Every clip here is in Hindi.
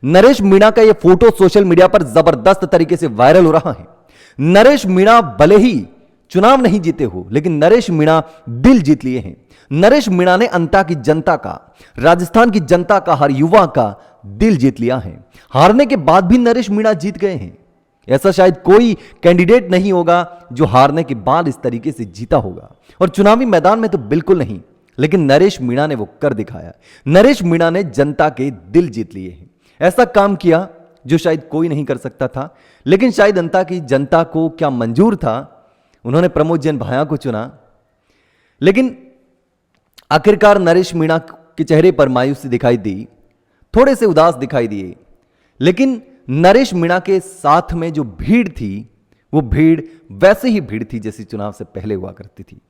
नरेश मीणा का यह फोटो सोशल मीडिया पर जबरदस्त तरीके से वायरल हो रहा है। नरेश मीणा भले ही चुनाव नहीं जीते हो, लेकिन नरेश मीणा दिल जीत लिए हैं। नरेश मीणा ने अंता की जनता का, राजस्थान की जनता का, हर युवा का दिल जीत लिया है। हारने के बाद भी नरेश मीणा जीत गए हैं। ऐसा शायद कोई कैंडिडेट नहीं होगा जो हारने के बाद इस तरीके से जीता होगा, और चुनावी मैदान में तो बिल्कुल नहीं, लेकिन नरेश मीणा ने वो कर दिखाया। नरेश मीणा ने जनता के दिल जीत लिए हैं। ऐसा काम किया जो शायद कोई नहीं कर सकता था, लेकिन शायद अंता की जनता को क्या मंजूर था, उन्होंने प्रमोद जैन भाया को चुना। लेकिन आखिरकार नरेश मीणा के चेहरे पर मायूसी दिखाई दी, थोड़े से उदास दिखाई दिए, लेकिन नरेश मीणा के साथ में जो भीड़ थी वो भीड़ वैसे ही भीड़ थी जैसी चुनाव से पहले हुआ करती थी।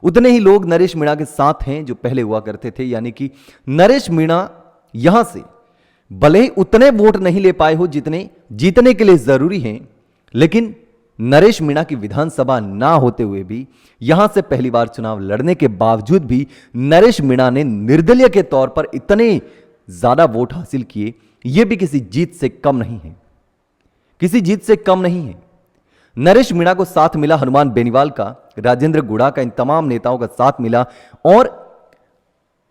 उतने ही लोग नरेश मीणा के साथ हैं जो पहले हुआ करते थे, यानी कि नरेश मीणा यहां से भले ही उतने वोट नहीं ले पाए हो जितने जीतने के लिए जरूरी हैं, लेकिन नरेश मीणा की विधानसभा ना होते हुए भी, यहां से पहली बार चुनाव लड़ने के बावजूद भी नरेश मीणा ने निर्दलीय के तौर पर इतने ज्यादा वोट हासिल किए। यह भी किसी जीत से कम नहीं है, किसी जीत से कम नहीं है। नरेश मीणा को साथ मिला हनुमान बेनीवाल का, राजेंद्र गुड़ा का, इन तमाम नेताओं का साथ मिला, और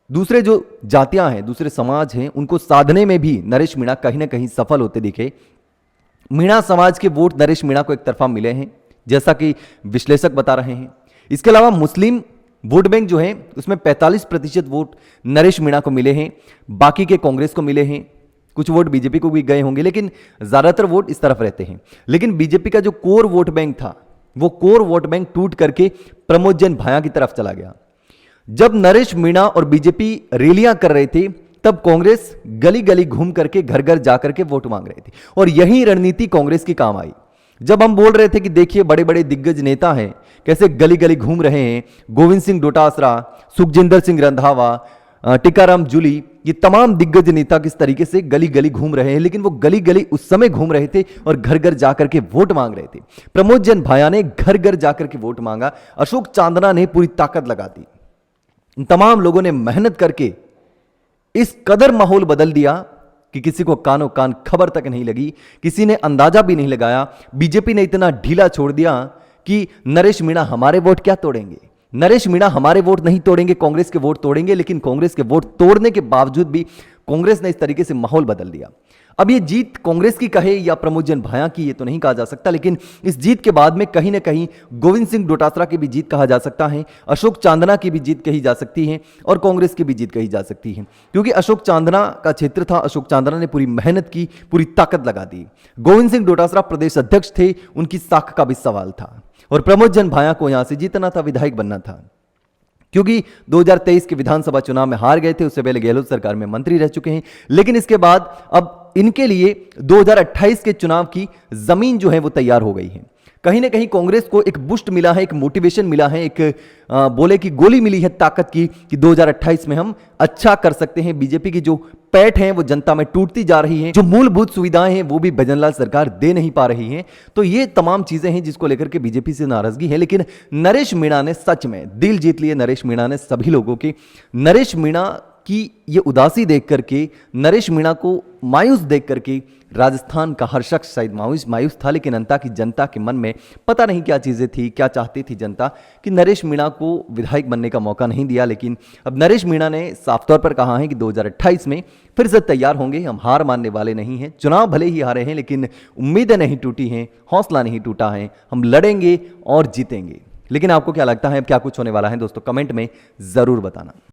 दूसरे जो जातियां हैं, दूसरे समाज हैं, उनको साधने में भी नरेश मीणा कहीं ना कहीं सफल होते दिखे। मीणा समाज के वोट नरेश मीणा को एक तरफा मिले हैं, जैसा कि विश्लेषक बता रहे हैं। इसके अलावा मुस्लिम वोट बैंक जो है उसमें 45% वोट नरेश मीणा को मिले हैं, बाकी के कांग्रेस को मिले हैं, कुछ वोट बीजेपी को भी गए होंगे, लेकिन ज्यादातर वोट इस तरफ रहते हैं। लेकिन बीजेपी का जो कोर वोट बैंक था, वो कोर वोट बैंक टूट करके प्रमोद जैन भाया की तरफ चला गया। जब नरेश मीणा और बीजेपी रैलियां कर रहे थे, तब कांग्रेस गली गली घूम करके, घर घर जाकर के वोट मांग रहे थे, और यही रणनीति कांग्रेस की काम आई। जब हम बोल रहे थे कि देखिए बड़े बड़े दिग्गज नेता हैं कैसे गली गली घूम रहे हैं, गोविंद सिंह डोटासरा, सुखजिंदर सिंह रंधावा, टीकाराम जूली, ये तमाम दिग्गज नेता किस तरीके से गली गली घूम रहे हैं, लेकिन वो गली गली उस समय घूम रहे थे और घर घर जाकर के वोट मांग रहे थे। प्रमोद जैन भाया ने घर घर जाकर के वोट मांगा, अशोक चांदना ने पूरी ताकत लगा दी, इन तमाम लोगों ने मेहनत करके इस कदर माहौल बदल दिया कि किसी को कानो कान खबर तक नहीं लगी, किसी ने अंदाजा भी नहीं लगाया। बीजेपी ने इतना ढीला छोड़ दिया कि नरेश मीणा हमारे वोट क्या तोड़ेंगे, नरेश मीणा हमारे वोट नहीं तोड़ेंगे, कांग्रेस के वोट तोड़ेंगे। लेकिन कांग्रेस के वोट तोड़ने के बावजूद भी कांग्रेस ने इस तरीके से माहौल बदल दिया। अब ये जीत कांग्रेस की कहे या प्रमोद जैन भाया की, ये तो नहीं कहा जा सकता, लेकिन इस जीत के बाद में कहीं ना कहीं गोविंद सिंह डोटासरा की भी जीत कहा जा सकता है, अशोक चांदना की भी जीत कही जा सकती है, और कांग्रेस की भी जीत कही जा सकती है, क्योंकि अशोक चांदना का क्षेत्र था। अशोक चांदना ने पूरी मेहनत की, पूरी ताकत लगा दी। गोविंद सिंह डोटासरा प्रदेश अध्यक्ष थे, उनकी साख का भी सवाल था, और प्रमोद जैन भाया को यहां से जीतना था, विधायक बनना था, क्योंकि 2023 के विधानसभा चुनाव में हार गए थे। उससे पहले गहलोत सरकार में मंत्री रह चुके हैं, लेकिन इसके बाद अब इनके लिए 2028 के चुनाव की जमीन जो है वो तैयार हो गई है। कहीं ना कहीं कांग्रेस को एक बूस्ट मिला है, एक मोटिवेशन मिला है, एक बोले की गोली मिली है ताकत की कि 2028 में हम अच्छा कर सकते हैं। बीजेपी की जो पैठ है वो जनता में टूटती जा रही है, जो मूलभूत सुविधाएं हैं वो भी भजनलाल सरकार दे नहीं पा रही है। तो ये तमाम चीजें हैं जिसको लेकर के बीजेपी से नाराजगी है। लेकिन नरेश मीणा ने सच में दिल जीत लिए, नरेश मीणा ने सभी लोगों के। नरेश मीणा की ये उदासी देख करके, नरेश मीणा को मायूस देख करके राजस्थान का हर शख्स शायद मायूस था, लेकिन अंता की जनता के मन में पता नहीं क्या चीजें थी, क्या चाहती थी जनता कि नरेश मीणा को विधायक बनने का मौका नहीं दिया। लेकिन अब नरेश मीणा ने साफ तौर पर कहा है कि 2028 में फिर से तैयार होंगे, हम हार मानने वाले नहीं हैं। चुनाव भले ही हारे हैं, लेकिन उम्मीदें नहीं टूटी हैं, हौसला नहीं टूटा है, हम लड़ेंगे और जीतेंगे। लेकिन आपको क्या लगता है, क्या कुछ होने वाला है दोस्तों, कमेंट में जरूर बताना।